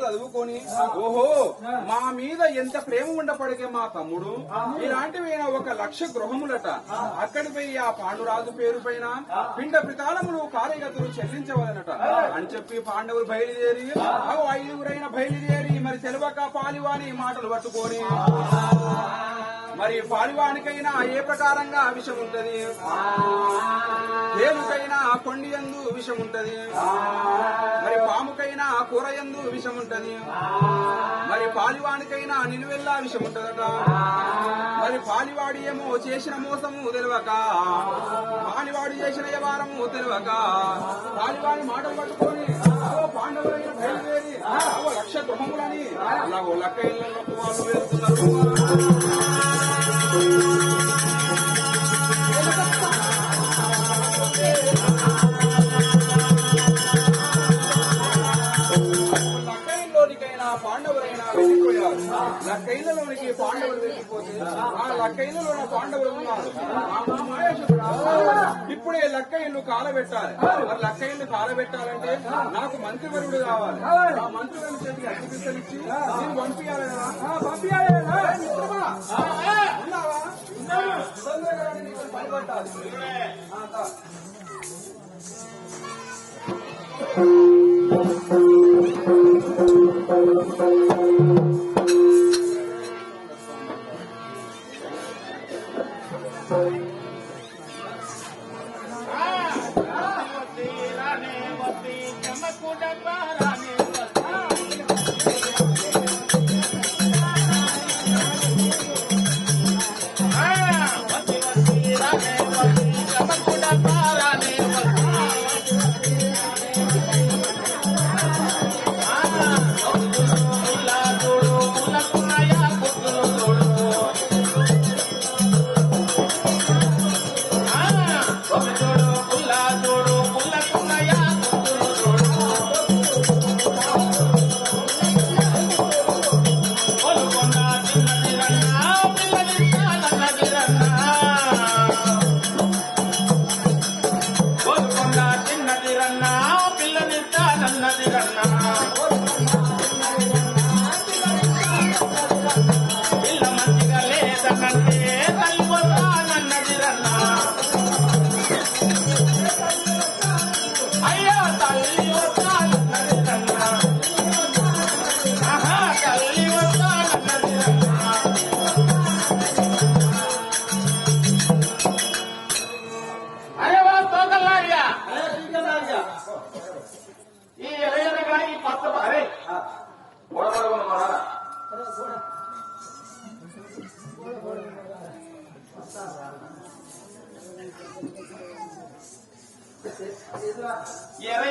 చదువుకొని ఓహో మా మీద ఎంత ప్రేమ ఉండపడికే మా తమ్ముడు ఇలాంటివి 1,00,000 గృహములట అక్కడి పోయి ఆ పాండురాజు పేరు పైన పిండ ప్రతాళములు కార్యగతులు చెల్లించవలనట అని చెప్పి పాండవులు బయలుదేరి 5గురైన బయలుదేరి మరి తెలవక పాలివాని మాటలు పట్టుకొని మరి పాలివానికైనా ఏ ప్రకారంగా విషం ఉంటది ఏనుకైనా కొండి యందు విషం ఉంటది మరి పాముకైనా కూర యందు విషం ఉంటది మరి పాలివానికైనా నిలువెల్లా విషం ఉంటదట మరి పాలివాడి ఏమో చేసిన మోసము తెలియక పాలివాడు చేసిన వ్యవహారము తెలియక పాలివాడి మాటలు పట్టుకొని పాండవులైన బయలుదేరి 1,00,000 గృహములని అలాగో లెక్క ఇళ్లకు వాళ్ళు వెళ్తున్నారు పాండవులైనా వెళ్ళిపోయారు లక్కైలలోనికి పాండవులు వెళ్ళిపోతే ఆ లక్కైలలో పాండవులు ఉన్నారు ఇప్పుడే లక్కైళ్ళు కాలబెట్టాలి మరి లక్కైళ్ళు కాలబెట్టాలంటే నాకు మంత్రివర్యుడు కావాలి ఆ మంత్రివర్యుల చేతికి అగ్గిపిస్తలు ఇచ్చి నేను పంపించాలి కదా పంపించాలి భయపట్టాలి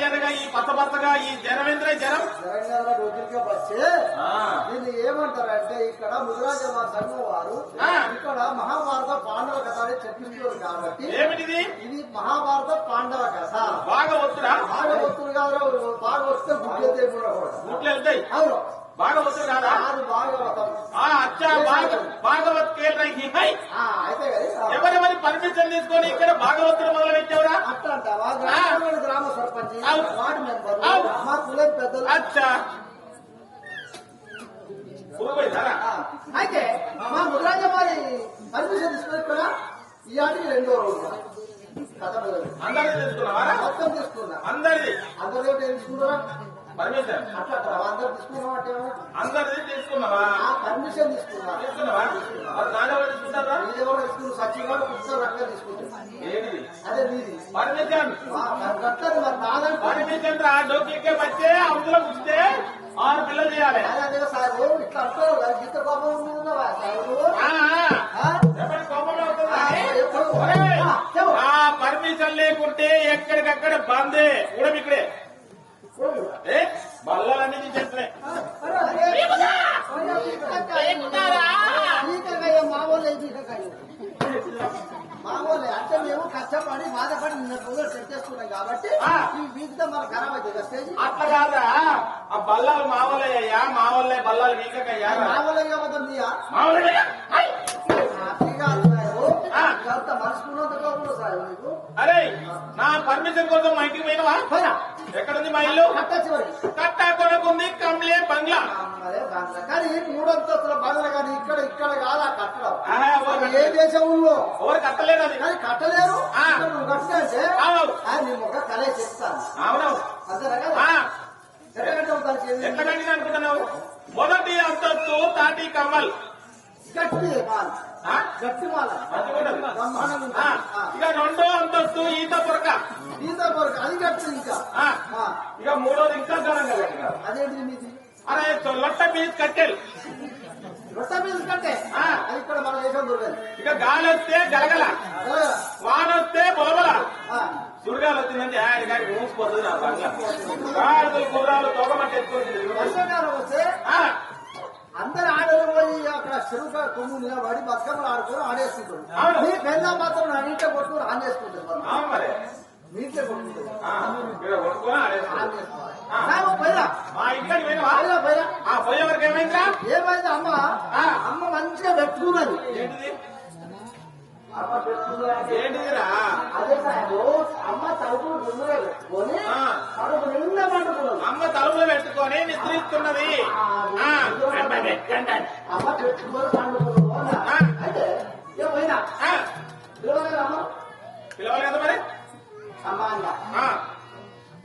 ఎర్రగా ఈ పచ్చ ఈ జనమేంద్ర జనం తెలంగాణ రోజులుగా వచ్చే దీన్ని ఏమంటారంటే ఇక్కడ ముదిరాజ సంఘం వారు ఇక్కడ మహాభారత పాండవ కథ అని చెప్పిస్తారు కాబట్టి ఏమిటిది ఇది మహాభారత పాండవ కథ బాగా వస్తురా బాగా వస్తుంది కాదు బాగా వస్తే గుడ్లు గుడ్లు వెళ్తాయి అవును బాగా వస్తుంది కాదా భాగవతం అచ్చా భాగవత్ కేంద్ర అయితే ఎవరెవరి పర్మిషన్ తీసుకొని ఇక్కడ భాగవతులు మొదలు పెట్టావురా అట్లా అంటావా గ్రామ సర్పంచ్ వార్డు మెంబర్ మా కులం పెద్దలు అచ్చా అయితే మా ముద్రాజ వారి పర్మిషన్ తీసుకుని ఇక్కడ ఈ ఆటికి 2వ రోజు కథ అందరిది తీసుకున్నావారా మొత్తం తీసుకున్నా అందరిది అందరూ తీసుకున్నారా పర్మిషన్ అట్లా అందరు తీసుకున్నావా అందరిది తీసుకున్నావా పర్మిషన్ తీసుకున్నావా నాన్నవాడు తీసుకుంటారా ఇది కూడా తీసుకున్నావు సచివాడు పుస్తకం అట్లా తీసుకుంటాను ఏంటి అదే మీది పర్మిషన్ కట్టదు మరి నాదంటే పర్మిషన్ రా డోకే వచ్చే అవతల కూర్చుంటే 6 పిల్లలు చేయాలి అదే సార్ ఇట్లా అంటారు గీత కోపం ఉన్నావా ఎప్పటి కోపంలో పర్మిషన్ లేకుంటే ఎక్కడికక్కడ బందే కూడా ఇక్కడే బల్లాలన్నీ చేస్తున్నాయి మామూలు అంటే మేము కష్టపడి బాధపడి నిన్న రోజులు సెట్ చేసుకున్నాం కాబట్టి ఈ వీధితో మనకు ఖరాబ్ అవుతుంది స్టేజ్ అట్లా కాదా ఆ బల్లాలు మావలయ్యా మావల్లే బల్లాలు వీకయ్యా మామూలుగా కావద్దాం నీయా మావలయ్యా అంత మనసుకున్నంత కోపం సార్ నీకు అరే నా పర్మిషన్ కోసం మా ఇంటికి పోయినవా పోయినా ఎక్కడుంది మా ఇల్లు కట్టచ్చి కట్టా కొనకుంది కంప్లే బంగ్లా దేశంలో ఎవరు కట్టలేదు అది కానీ కట్టలేరు ఆ. ఇక్కడ నువ్వు కట్టినంటే అవును నీ ఒక కళ చెప్తాను అవునవును అంతేనా కదా ఆ, ఎట్లా కట్టావు దానికి ఏది? ఎట్లా కట్టింది అనుకుంటున్నావు మొదటి అంతస్తు తాటి కమ్మల్ గట్టి మాల ఆ? గట్టి మాల మంచిగుంటది. బ్రహ్మాండంగా ఆ, ఉంటుంది. ఆ. ఇక రెండో అంతస్తు ఈత పొరక ఈత కొరకు అది గట్టి ఇంకా ఆ, ఆ. ఇక మూడోది ఇంకా ఘనంగా కట్టినారు అదేంటి మీది అరే లొట్ట మీద కట్టెలు రొట్ట మీద కట్టే ఆ. అది ఇక్కడ మన దేశం దొరకదు ఇక గాలి వస్తే గలగల వాన వస్తే బొలబల సుడిగాలు వచ్చిందంటే ఆయన గారికి మూసిపోతుంది నా బంగ్లా గాడులు గుర్రాలు తొగమట్టి ఎత్తుకుంటుంది వర్షాకాలం వస్తే ఆ, అందరు ఆడలు పోయి అక్కడ చెరువు కొమ్ము నిలబడి బతుకమ్మలు ఆడుకొని ఆడేసుకుంటారు అవును. మీ పెద్ద మాత్రం నా ఇంట్లో కొట్టుకుని ఆన్ చేసుకుంటారు వాళ్ళు. అవును మరి మీ ఇంట్లో కొట్టుకుంటారు ఆ, ఇక్కడ కొనుక్కొని ఆడేసుకో. ఆన్ చేసుకోవాలి పోయినా మా ఇంటికి పోయినవా పోయినా పోయినా ఆ పోయే వరకు ఏమైందా ఏమైంది అమ్మ ఆ. అమ్మ మంచిగా పెట్టుకున్నది ఏంటిది అమ్మ పెట్టుకున్నది ఏంటిదిరా అదే సార్ అమ్మ తలుపులు ముందుగా పెట్టుకొని ఆ. తలుపు నిండా పండుకున్నది అమ్మ తలుపులు పెట్టుకొని నిద్రిస్తున్నది ఆ, అమ్మ ఎక్కండి. అమ్మ పెట్టుకొని పండుకున్నది ఆ. అయితే ఏమైనా ఆ, పిలవలేదు అమ్మ పిలవాలి కదా మరి అమ్మ అన్న ఆ,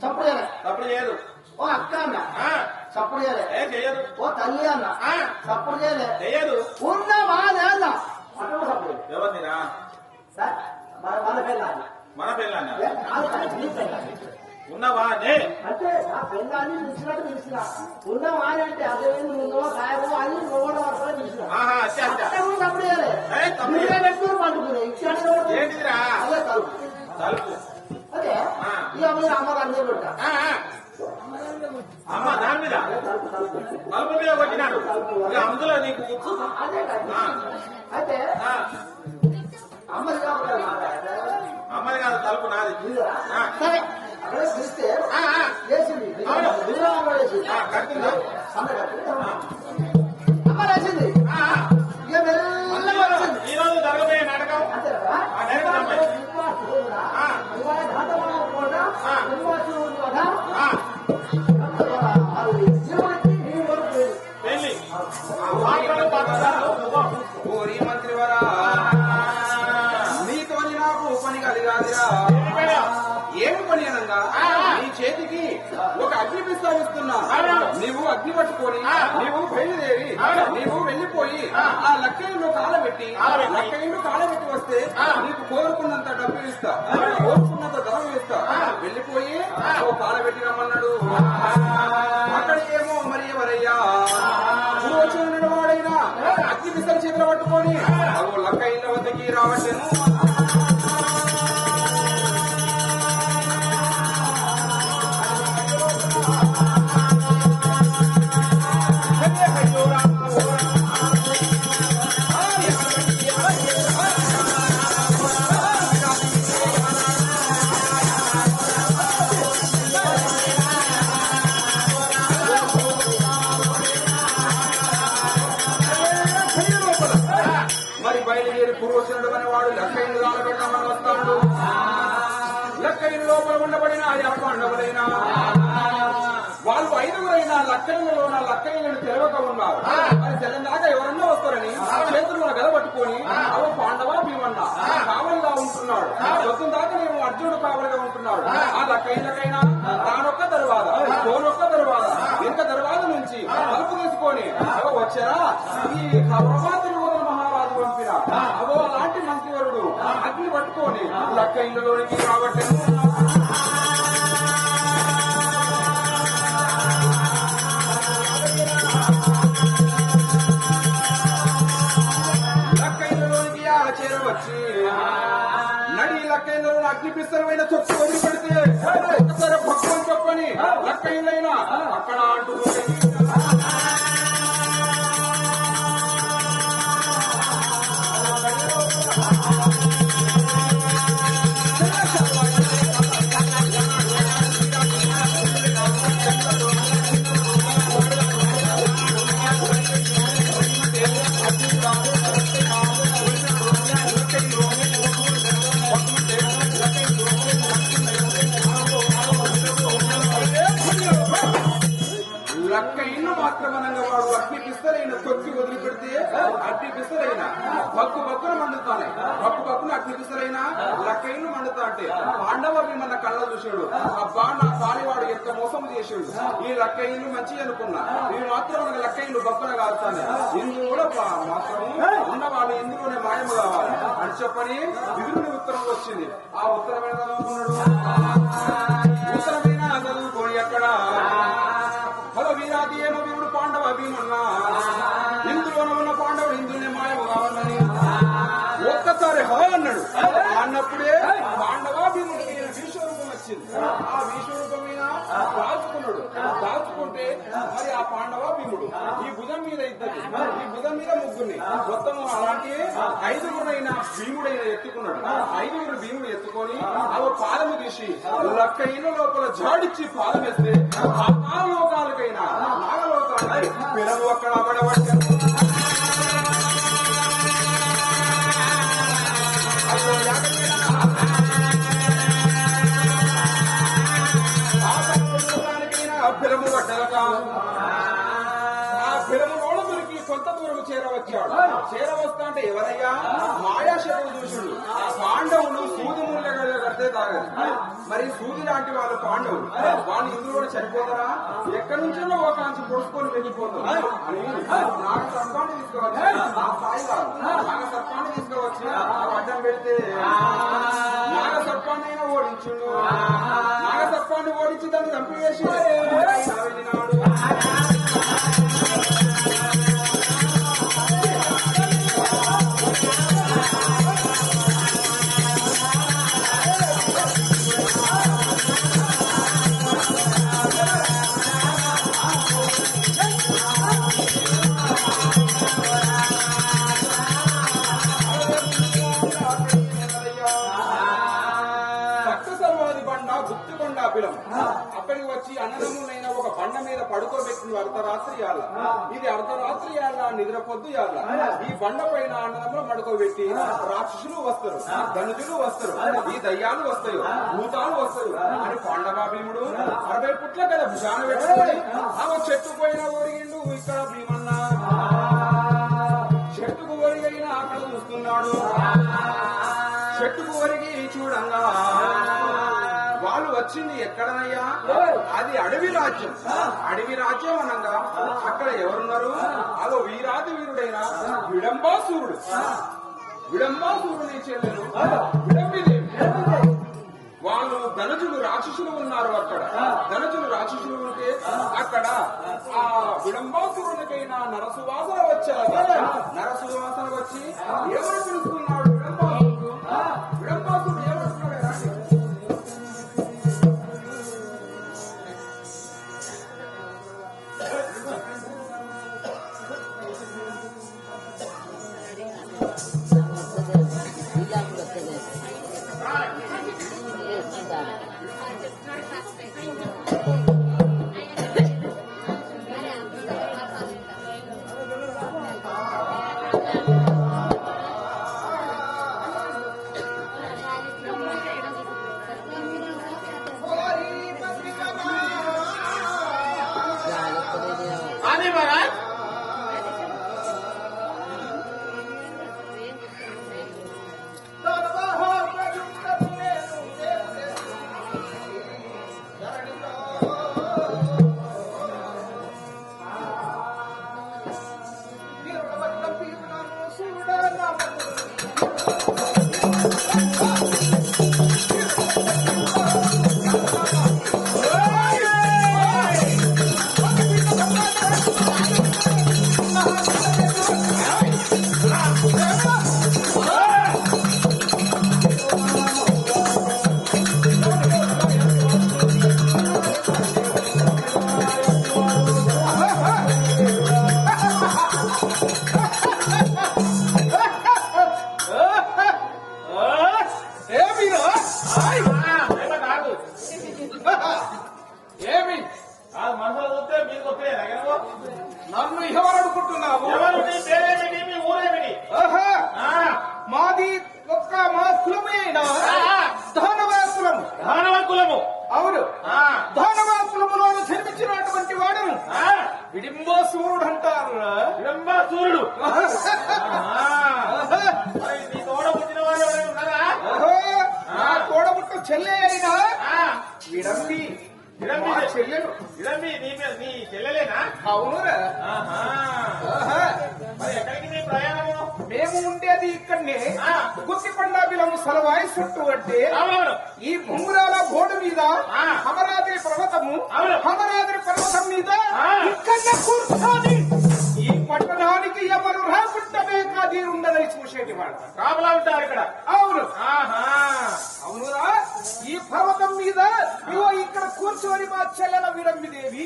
చప్పుడు చేయలే తప్పుడు చేయదు ఓ అక్క అన్న ఆ, చప్పుడు చేయలే ఏ చెయ్యదు ఓ తల్లి అన్న ఆ, చప్పుడు చేయలే చెయ్యదు ఉన్నావా లేదా అక్కడ చప్పుడు చేయలే. ఎవరిదిరా సార్ మన పెళ్ళాలి మన పిల్లన్నా నీ పెళ్ళాలి ఉన్నవా నే అంటే నా పెళ్ళాన్ని పిలిచినట్టు పిలిచిన ఉన్నావా అని అంటే అదే నువ్వు సాయబో అని నువ్వు వరకు పిలిచిన ఆహా అచ్చా అచ్చా అక్కడ కూడా చప్పుడు చేయలే ఏ, చప్పుడు మీరే పెట్టుకుని పండుకునే ఇచ్చాడు ఏంటిదిరా అదే తలుపు తలుపు అదే ఆ. ఇక మీరు అమ్మ అన్నీ పెట్టా ఆ, ఆ. అమ్మ దాని మీద తలుపు తలుపు తలుపు మీద కొట్టినాడు ఇక అందులో నీకు కూర్చు. అదే కాదు. ఆ. అయితే ఆ, అమ్మది కాబట్టి అమ్మది కాదు తలుపు నాది ఆ. సరే అక్కడ పిలిస్తే ఆ, ఆ. వేసింది అవును. విరామ వేసింది ఆ, కట్టిందా అమ్మ కట్టింది. అమ్మ రాసింది ఆ, ఆ. ఇక మెల్లగా వచ్చింది ఈ రోజు జరగబోయే నాటకం అంతే కదా? ఆ, డైరెక్ట్ అమ్మాయి. ఆ. ఇవాళ ఘాతమనం కూడా ఆ. నిర్వాసితులు కదా ఆ, అది జీవుడికి ఈ వరకు లేదు. పెళ్లి మాటలు పదాలు ఓరి మంత్రివరా నీతోని నాకు పని కలిగాదిరా ఏమి పని అనగా నీ చేతికి ఒక అగ్ని ప్రస్తావిస్తున్నా నీవు అగ్ని పట్టుకొని నీవు బయలుదేరి నీవు వెళ్లిపోయి ఆ లక్కయ్యను కాలబెట్టి లక్కయ్యను కాలబెట్టి వస్తే నీకు కోరుకున్నంత డబ్బు ఇస్తా కోరుకున్నంత ధనం ఇస్తా వెళ్లిపోయి ఓ కాలబెట్టి రమ్మన్నాడు అక్కడికేమో మరి ఎవరయ్యా వచ్చిన వాడైనా అగ్ని పిస్తల చేతులు పట్టుకొని అగో లక్కయ్య వద్దకి రావట్లేను మరి బయలుదేరి పూర్వసునుడు అనే వాడు లక్కయ్యను రాలబెట్టామని వస్తాడు లక్కయ్య లోపల ఉండబడిన ఎలకొండవలైనా వాళ్ళు ఐదుగురైనా లక్కయ్యలను తెలవక ఉన్నారు అది తెలంగాణ ఎవరన్నా వస్తారని చేతుల్లో గెలబట్టుకొని అవ పాండవ భీమన్న కావలిగా ఉంటున్నాడు పొద్దున దాకా నేను అర్జునుడు కావలిగా ఉంటున్నాడు ఆ లక్కయ్యలకైనా తానొక్క తరువాత తోనొక్క తరువాత ఇంకా తరువాత నుంచి తలుపు తీసుకొని వచ్చారా ఈ కౌరవాతులు మహారాజు పంపిన అవో అలాంటి మంత్రివరుడు అగ్ని పట్టుకొని లక్క ఇళ్ళలోనికి కాబట్టి లక్క ఇళ్ళలోనికి ఆ చేరవచ్చి నడి లక్క ఇళ్ళలో అగ్ని పిస్తలమైన చొప్పు వదిలిపెడితే ఒక్కసారి భక్తులు చెప్పని లక్క ఇళ్ళైనా అక్కడ అంటూ ఇల్లు మాత్రమనంగా వాడు అగ్ని పిస్తలైన తొక్కి వదిలిపెడితే అగ్ని పిస్తలైన బక్కు బక్కున మండుతాయి. బక్కు బక్కున అగ్ని పిస్తలైన లక్క ఇల్లు మండుతా అంటే పాండవ భీమన్న కళ్ళ చూసాడు. అబ్బా నా పాలివాడు ఎంత మోసం చేసాడు. ఈ లక్క ఇల్లు మంచి అనుకున్నా, ఇవి మాత్రం మనకు లక్క ఇల్లు బక్కున కాలుతాను. ఇందులో కూడా మాత్రం ఉన్న వాళ్ళు ఇందులోనే మాయము కావాలి అని చెప్పని విదురుని ఉత్తరం వచ్చింది. ఆ ఉత్తరమైన చదువుకున్నాడు. ఉత్తరమైన చదువుకోని ఎక్కడ హలో వీరాది ఏమో వీరుడు పాండవ భీమన్నా, ఇందులోనే ఉన్న పాండవుడు ఇందులోనే మాయము కావాలని ఒక్కసారి హో అన్నాడు. అన్నప్పుడే పాండవ భీముడు విశ్వరూపం వచ్చింది. ఆ విశ్వరూపం మీద దాచుకున్నాడు. దాచుకుంటే మరి ఆ పాండవ భీముడు ఈ భుజం మీద ఇద్దరు, ఈ భుజం మీద ముగ్గురిని మొత్తం అలాంటి ఐదుగురైన భీముడైన ఎత్తుకున్నాడు. ఐదుగురు భీముడు ఎత్తుకొని అవి పాదము తీసి లక్క ఇళ్ళ లోపల జాడిచ్చి పాదం వేస్తే ఆ లోకాలకైనా నాగలోకాలకి పిల్లలు అక్కడ అమడబట్టారు. పిలము పడ్డలట. ఆ పిలములోన దొరికి కొంత దూరం చేరవచ్చాడు. చేరవస్తా అంటే ఎవరయ్యా? మాయాశకుడు చూసుడు. పాండవులు సూది ముళ్ళ కడితే తాగదు. మరి సూది లాంటి వాళ్ళు పాండవులు, వాళ్ళు ఇందులో చనిపోతారా? ఎక్కడి నుంచో ఒక అంచు పొడుచుకొని వెళ్ళిపోతారు అని నాగ సర్పాన్ని తీసుకువచ్చి ఆ స్థాయి కాదు నాగ సర్పాన్ని తీసుకువచ్చి అడ్డం పెడితే నాగ సర్పాన్ని అయినా ఓడించుడు. నాగ సర్పాన్ని ఓడించి దాన్ని చంపివేసి వెళ్ళినాడు. అక్కడికి వచ్చి అన్నదమ్ములైన ఒక బండ మీద పడుకోబెట్టిన అర్ధరాత్రి యాళ్ళ. ఇది అర్ధరాత్రి యాళ్ళ, నిద్రపొద్దు యాళ్ళ. ఈ బండ పైన అన్నదమ్ములు పడుకోబెట్టి రాక్షసులు వస్తారు, ధనుజులు వస్తారు, ఈ దయ్యాలు వస్తాయి, భూతాలు వస్తారు అని పాండవ భీముడు 60 పుట్ల కదా భుజాన పెట్టుకొని ఆ చెట్టు పైన ఒరిగిండు. ఇక్కడ భీమన్న చెట్టుకు ఒరిగైనా అక్కడ చూస్తున్నాడు. చెట్టుకు ఒరిగి చూడంగా వాళ్ళు వచ్చింది ఎక్కడనయ్యా? అది అడవి రాజ్యం. అడవి రాజ్యం అనగా అక్కడ ఎవరున్నారు? అదో వీరాది వీరుడైన విడంబాసురుడు. విడంబాసురుని చెల్లెలు విడంబిదేవి. వాళ్ళు ధనుజులు రాక్షసులు ఉన్నారు అక్కడ. ధనుజులు రాక్షసులు ఉంటే అక్కడ ఆ విడంబాసురునికైనా నరసువాసన వచ్చారు. నరసువాసన వచ్చి ఎవరు పిలుస్తున్నాడు? విడంబాసురుడు. విడంబాసురుడు ఏమంటున్నాడు? నన్ను ఎవరు అనుకుంటున్నావు? మాది ఒక్క మా కులమే దానవ కులము. దానవ కులము? అవును. దానవ కులములో జన్మించినటువంటి వాడు విడింబోసూరుడు అంటారు. విడంబాసూరుడు. మరి నీ తోడ పుట్టిన వారు ఎవరైనా ఉన్నారా? నా తోడబుట్ట చెల్లె అయినా విడంబి విడంబి చెల్లెలు. విడంబి నీ చెల్లెలేనా? అవునురా. మరి ఎక్కడికి నీ ప్రయాణము? మేము ఉండేది ఇక్కడనే గుత్తికొండాబిలము సలవాయి చుట్టూ అంటే అవునవును. ఈ బొంగురాల బోర్డు మీద అమరాద్రి పర్వతము, అమరాద్రి పర్వతం మీద ఇక్కడ కూర్చొని ఈ పట్టణానికి ఎవరు రాకుండానే కాది ఉండదని చూసేటి వాడు కాపలా ఉంటారు ఇక్కడ. అవును. అవునురా. ఈ పర్వతం మీద నువ్వు ఇక్కడ కూర్చొని మా చెల్లెల విడంబిదేవి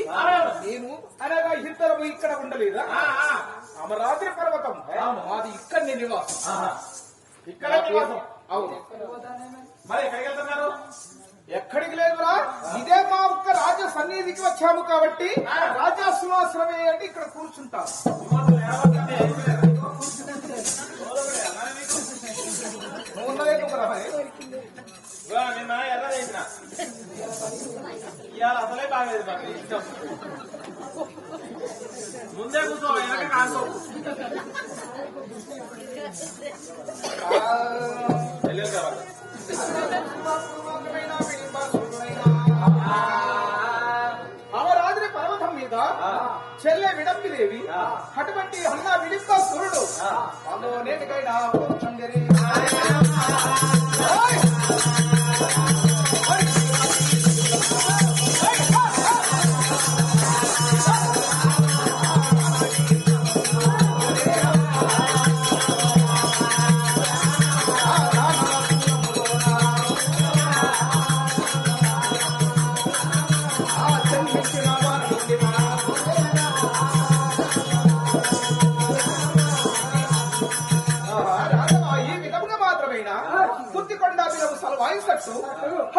నేను అనగా ఇద్దరు ఇక్కడ ఉండలేదా? అమరాద్రి పర్వతం మాది ఇక్కడ నివాసం. ఇక్కడ నివాసం. అవును. మరి ఎక్కడికి వెళ్తున్నారు? ఎక్కడికి లేదురా, ఇదే మా ఒక్క రాజ సన్నిధికి వచ్చాము కాబట్టి రాజా సింహాసనమే అంటే ఇక్కడ కూర్చుంటాం. నిన్న ఎర్రదైన ఇవాళ అసలే బాగలేదు నాకు ఇష్టం. ముందే కూర్చో, వెనక కాసుకో. వెళ్ళేది కావాలి. అమరాద్రి పర్వతం మీద చెల్లె విడంబిదేవి అటువంటి అన్న విడింబాసురుడు అందులో నేటికైనా చందరి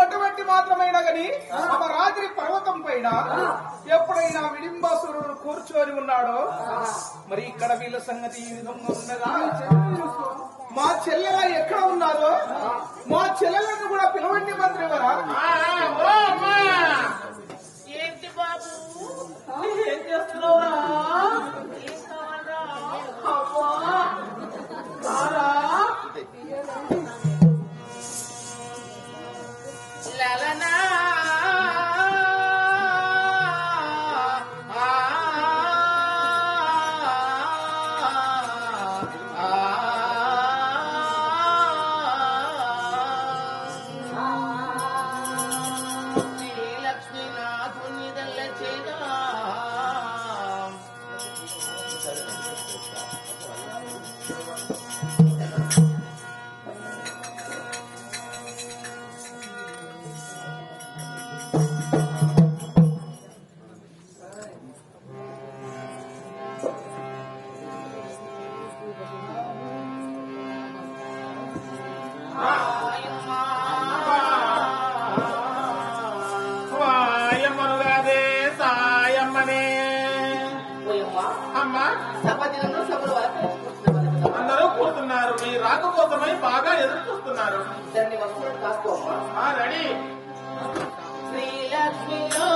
అటువంటి మాత్రమైనా గని అమరాద్రి పర్వతం పైన ఎప్పుడైనా విడింబాసురుడు కూర్చొని ఉన్నాడో మరి ఇక్కడ వీళ్ళ సంగతి ఈ విధంగా ఉండగా మా చెల్లెల ఎక్కడ ఉన్నారో మా చెల్లెలను కూడా పిలవండి మంత్రి వరా. ఏంటి బాబు ఏం చేస్తున్నావురా? లలనా శ్రీలక్ష్మీనాథుని దల్లచేదా సాయమ్మనుగాదే సాయమ్మనే. అమ్మా అందరూ కూర్చున్నారు. మీ రాక కోసమై బాగా ఎదురు చూస్తున్నారు. రెడీ. శ్రీలక్ష్మిలో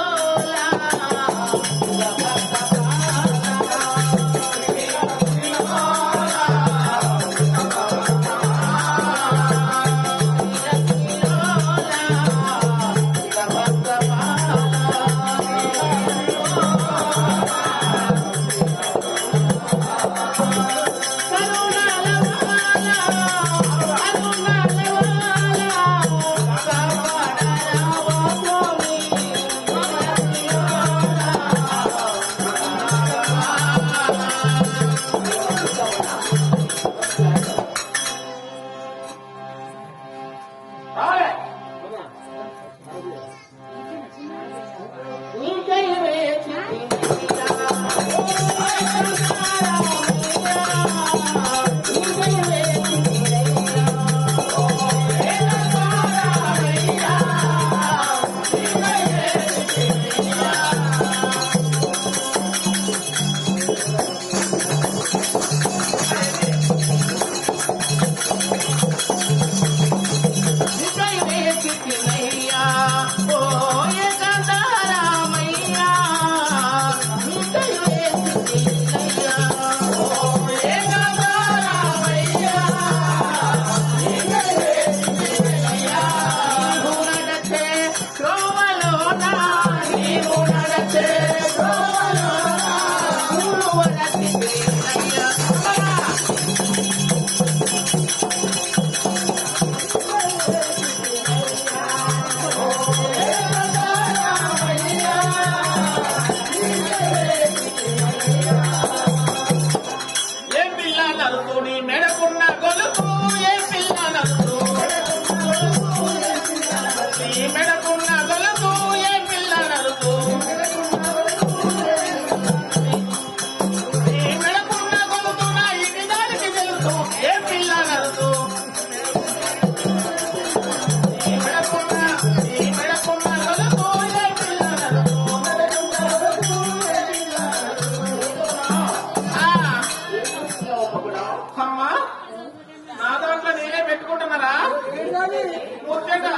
బయట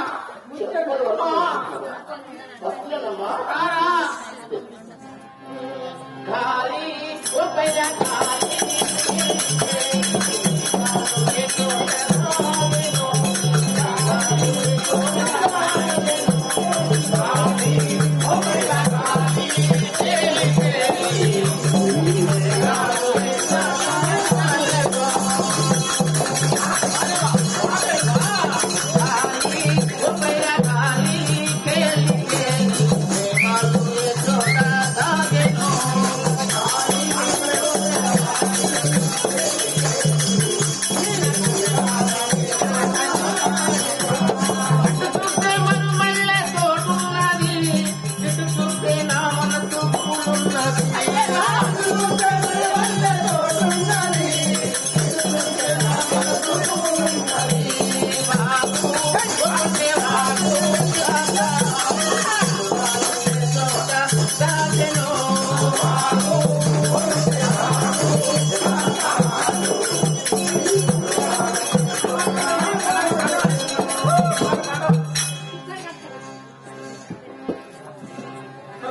వస్తున్నానమ్మా. రారా. గాలి ఓ పైన గాలి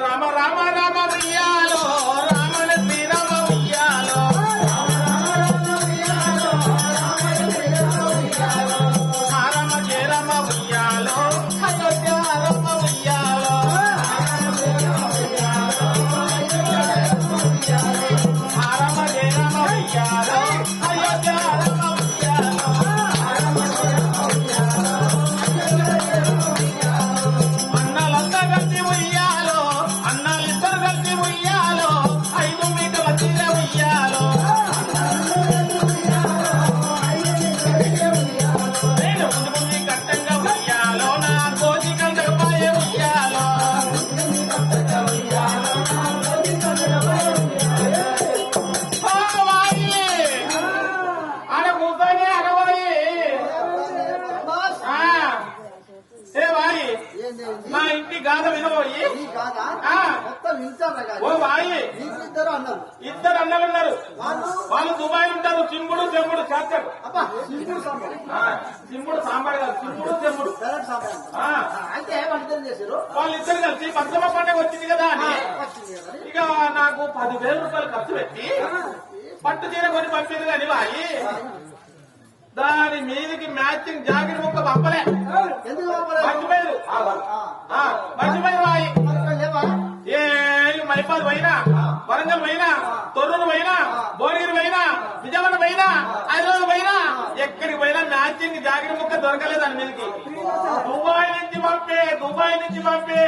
రామ రామ రామ ఉయ్యాలో రామణ శ్రీరామ ఉయ్యాలో రామ జయ రామ ఉయ్యాలో అయోధ్య రామ ఉయ్యాలో రామ జయ రామ ఉయ్యాలో అయోధ్య రామ ఉయ్యాలో అన్నలంతా కలిసి ఉయ్యాలో అన్నాలిద్దరు కలిసి ఉయ్యాలో 5 మీటర్ల చీర ఉయ్యాలో నేను ముందు కట్టంగా ఉయ్యాలో నా కోసి కంటపాయ ఉయ్యాలో ఆడ కూర్చొని అడవాలి ఏ వాయి ఏంది మా ఇంటి గాథ వినబోయి ఈ కాదా ఆ. మొత్తం వింటారా ఓ కానీ వాయి నీకు ఇద్దరు అన్నారు ఇద్దరు అన్నలున్నారు వాళ్ళు వాళ్ళు దుబాయ్ ఉంటారు చింపుడు చెంబుడు చేస్తాడు అబ్బా సింపుల్ సంభవం చింపుడు సాంబార్ కాదు చింపుడు చెంబుడు డైరెక్ట్ సంభవం ఆ, అయితే వాళ్ళు ఇద్దరు చేశారు వాళ్ళిద్దరు కలిసి బతుకమ్మ పండుగ వచ్చింది కదా అని వచ్చింది కదా అని. ఇక నాకు 10,000 రూపాయలు ఖర్చు పెట్టి పట్టు చీర కొని పంపింది కానీ వాయి దాని మీదకి మ్యాచింగ్ జాకెట్ ముక్క పంపలే ఎందుకు పంపలేదు? మర్చిపోయారు మర్చిపోయారు వాయి మరి లేవా ఏ మైపాల్ పోయినా వరంగల్ పోయినా తొర్రూరు పోయినా భువనగిరి పోయినా విజయవాడ పోయినా హైదరాబాద్ పోయినా ఎక్కడికి పోయినా మ్యాచింగ్ జాకెట్ ముక్క దొరకలేదు దాని మీదకి దుబాయ్ నుంచి పంపే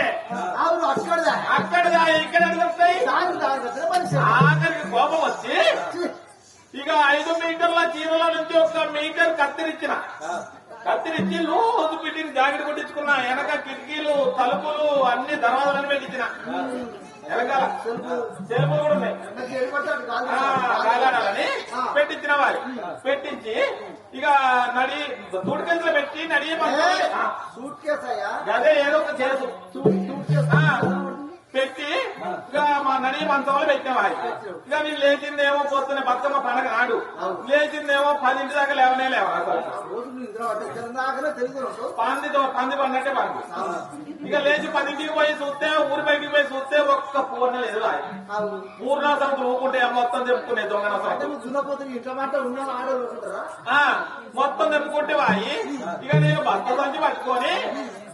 అవును అక్కడదా అక్కడ ఇక్కడ వస్తాయి దాని దాని మనిషి ఆఖరికి కోపం వచ్చి ఇక 5 మీటర్ల చీరల నుంచి 1 మీటర్ కత్తిరించి రోజు పెట్టిన జాకెట్ కొట్టించుకున్నా వెనక కిటికీలు తలుపులు అన్ని దర్వాజాలను పెట్టించిన వెనకాల సెల్ఫులు కూడా ఉన్నాయి నాకు ఏర్పడ్డాడు కాదు కాగాడాలని పెట్టించిన వారి పెట్టించి ఇక నడి తుడికెందులో పెట్టి నడి సూట్ కేసు అయ్యా అదే ఏదో ఒక చేసు సూట్ కేసు పెట్టి ఇక మా నడి మంచంలో పెట్టినవాయి ఇక నేను లేచిందేమో పొద్దున్న బతుకమ్మ పండగ నాడు లేచిందేమో 10 దాకా లేవనే లేవా అసలు రోజు నువ్వు నిద్ర పట్టే దాకా తెలుగు పంది పడినట్టే పండి ఇక లేచి 10కి పోయి చూస్తే ఊరి బయటికి పోయి చూస్తే ఒక్క పూర్ణ లేదు పూర్ణాసనం ఊకుంటే మొత్తం చెప్పుకునే దొంగనసరం నువ్వు దున్నపోతే ఇంట్లో మాట ఉన్న ఆడలు ఉంటారా మొత్తం తెప్పుకుంటే వాయి ఇక నేను భర్త సంచి పట్టుకొని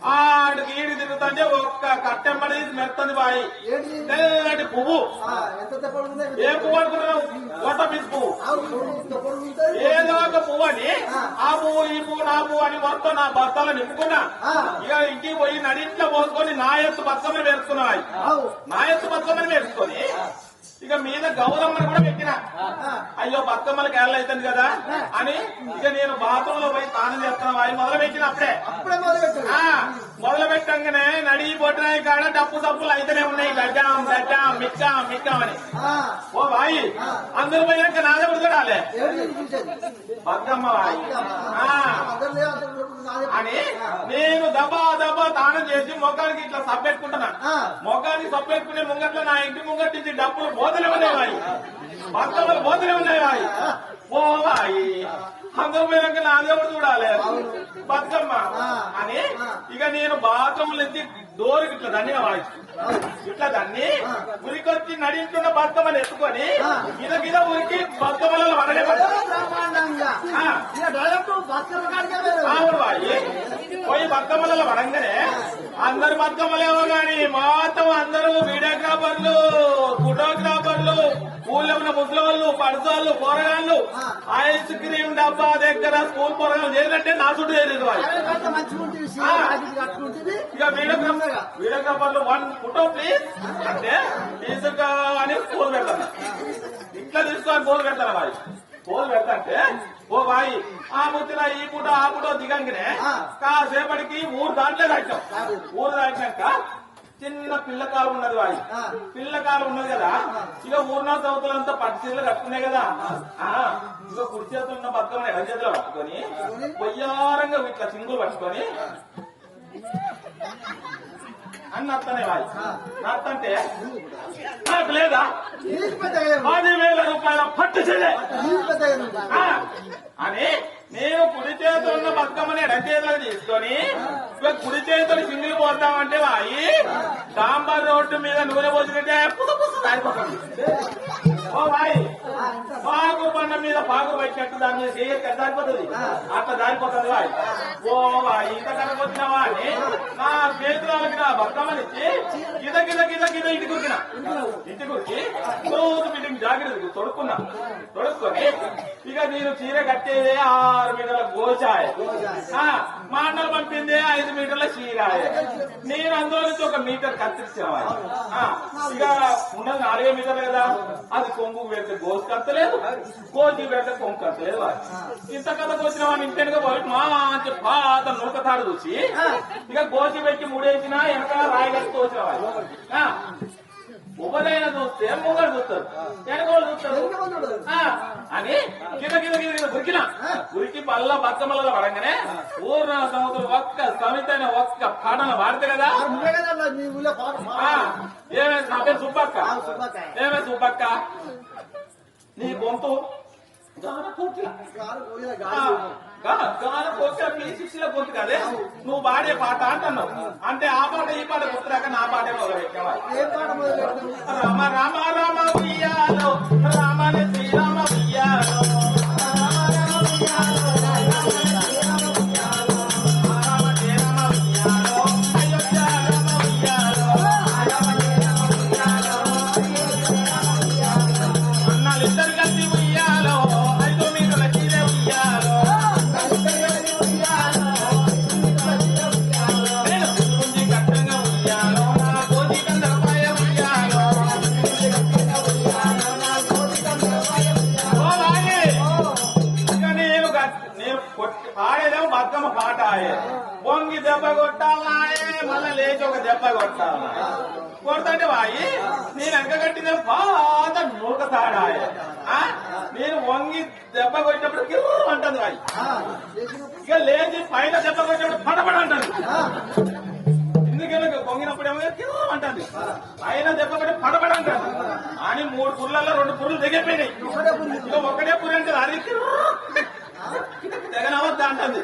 ఆడికి ఈడికి తిరుగుతుంటే ఒక్క కట్టెమ్మడి మెత్తది బాయి ఏంటి తెల్లటి పువ్వు ఎంత తెప్పడుంది ఏ పువ్వు అనుకున్నావు కోట పీస్ పువ్వు తెప్పడుంటుంది ఏదో ఒక పువ్వు అని ఆ పువ్వు ఈ పువ్వు నా పువ్వు అని మొత్తం నా భర్తలో నింపుకున్నా ఇక ఇంటికి పోయి నడింట్లో పోసుకొని నా ఎత్తు బతుకమ్మని వేసుకున్నాయి నా ఎత్తు బతుకమ్మని వేసుకొని ఇక మీద గౌరమ్మని కూడా పెట్టిన అయ్యో బతుకమ్మలకి ఏళ్ళ అవుతుంది కదా అని ఇక నేను బాత్రూమ్ లో పోయి స్నానం చేస్తున్నా వాయి మొదలు పెట్టిన అప్పుడే మొదలు పెట్టంగానే నడి పొట్టినాయి కాడ డప్పు సప్పులు అయితేనే ఉన్నాయి గడ్డాం గడ్డాం మిక్కాం మిక్కాం అని ఓ వాయి అందరు పోయినాక నాదే ఉడకడాలే బతుకమ్మ వాయి అని నేను దబా దబా తానం చేసి మొఖానికి ఇట్లా సబ్బెట్టుకుంటున్నా మొఖానికి సబ్బెట్టుకునే ముంగట్లో నా ఇంటి ముంగట్ నుంచి డబ్బులు బోతలే ఉన్నాయి వాయి బతుకమ్మలు బోతలే ఉన్నాయి వాయి ఓ వాయి అందరూ పోయినాక నాదే కూడా చూడాలి బతుకమ్మ అని ఇక నేను బాత్రూమ్ నుంచి డోరుకి ఇట్లా దాన్ని వాయిస్తు ఇట్లా దాన్ని ఉరికొచ్చి నడించున్న బతుకమ్మని ఎత్తుకొని గిద ఉరికి బతుకమ్మలలో వడలే పోయి బతుకమ్మలలో వడంగానే అందరు బతుకమ్మలేమో గాని మొత్తం అందరూ వీడియోగ్రాఫర్లు ఫోటోగ్రాఫర్లు ఊళ్ళో ఉన్న ముసలోళ్ళు పడసోళ్ళు పోరగాళ్ళు ఐస్ క్రీమ్ డబ్బా దగ్గర స్కూల్ పోరగాళ్ళు చేయాలంటే నా చుట్టూ చేయలేదు ఇక వీడియోగ్రాఫర్లు 1 ఫోటో ప్లీజ్ అంటే తీసుకు అని పోలు పెడతాను ఇట్లా తీసుకొని పోలు పెడతాను బాయ్ పోలు పెడతాంటే ఓ బాయి ఆ ముద్దుల ఈ పూట ఆ పూట దిగంగానే కాసేపటికి ఊరు దాంట్లో దాటాం ఊరు దాటినాక చిన్న పిల్లకాలు ఉన్నది వాయి పిల్లకాలు ఉన్నది కదా ఇక ఊరిన చదువుతులంతా పట్టు చీరలు కట్టుకున్నాయి కదా ఇక కుడి చేతులు ఉన్న బతుకమ్మ ఎడ చేతిలో పట్టుకొని పొయ్యారంగా ఇట్లా చింగులు పట్టుకొని అని నత్తనే వాయి నత్తంటే నాకు లేదా 10,000 రూపాయల పట్టు చీరే అని నేను కుడి చేతులు ఉన్న బతుకమ్మని ఎడ చేతులకు తీసుకొని ఇక కుడి చేతులు సింగిల్ పోతామంటే వాయి సాంబార్ రోడ్డు మీద నూనె పోసుకుంటే దారిపోతుంది ఓ వాయి పాకు బండ మీద పాకు పెట్టినట్టు దాని మీద చేయక దారిపోతుంది అట్లా దారిపోతుంది వాయి ఓ వాయి ఇంత కనకొచ్చినావా అని నా చేతులకి నా బతుకమ్మనిచ్చి గిద గిద గిద గిద ఇంటికి ఉరికిన ఇంటికి ఉరికి రోజు మీటింగ్ జాగ్రత్త తొడుక్కొని ఇక నేను చీర కట్టేదే 6 మీటర్ల గోచాయ మా అన్నలు పంపింది 5 మీటర్ల చీరాయ నేను అందులో నుంచి 1 మీటర్ కత్తిరించావా ఇక ఉన్నది 4 మీటర్లు కదా అది కొంగు పెడితే గోసు కత్తలేదు గోజు పెడితే కొంగు కత్తలేదు ఇంత కథకు వచ్చిన వాడిని ఇంటెనక పోయి మంచి పాత నూక తాడు చూసి ఇక గోజు పెట్టి ముడేసినా వెనక రాయి కట్టి తోసిన ఉబలైన చూస్తే మొగలు చూస్తారు వెనకోళ్ళు చూస్తారు అని కింద కింద కింద ఉరికిన ఉరికి పల్ల బతుకమ్మలలో పడంగానే ఊర్న సముద్రం ఒక్క సమితైన ఒక్క పాటన పాడితే కదా ఏమే నా పేరు సుబ్బక్క ఏమే సుబ్బక్క నీ గొంతు గాన కోకిల ప్లీజ్ గొంతు కదే నువ్వు పాడే పాట అంటున్నావు అంటే ఆ పాట ఈ పాట గుర్తురాక నా పాటే మొదలెట్టావా రామ రామ రామ ఉయ్యాలో రామని శ్రీరామ ఉయ్యాలో అన్నాళ్ళిద్దరు కలిసి ఉయ్యాలో 5 మీటర్ల చీరే ఉయ్యాలో పాడేదేమో బతుకమ్మ పాట పొంగి దెబ్బ కొట్టాలాయే మళ్ళా లేచి ఒక దెబ్బ కొట్టాలా కొడతాంటే వాయి నేను వెనక కట్టిన పాత నూక తాడాయ నేను వంగి దెబ్బ కొట్టినప్పుడు కిర్రు అంటుంది వాయి ఇక లేచి పైన దెబ్బ కొట్టినప్పుడు పడపడ అంటుంది ఎందుకంటే పొంగినప్పుడు ఏమో కిర్రు అంటుంది పైన దెబ్బ కొట్టి పడపడ అంటుంది అని 3 పుర్లలో 2 పుర్లు దిగిపోయినాయి ఇక ఒకటే పురి అంటే అది కిర్రు తెగనవద్దా అంటుంది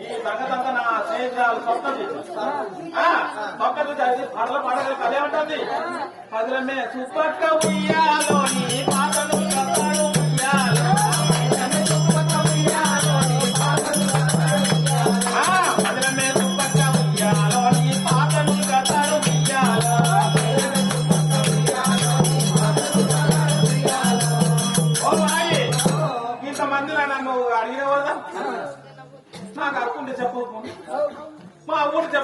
ఈ సంగతంతా నా స్నేహితురాలు పక్కన చూసి పడల పడగలు కదే ఉంటుంది పదులమే సుబ్బక్క ఉయ్యాలో నీ పాటలు కథలు ఉయ్యాలో పదులమే సుబ్బక్క ఉయ్యాలో నీ పాటలు కథలు ఉయ్యాలో ఓ భాయి ఇంతమంది నన్ను అడిగిన వల్ల నాకు అడుకుంటే చెప్పు మా ఊరు చెప్ప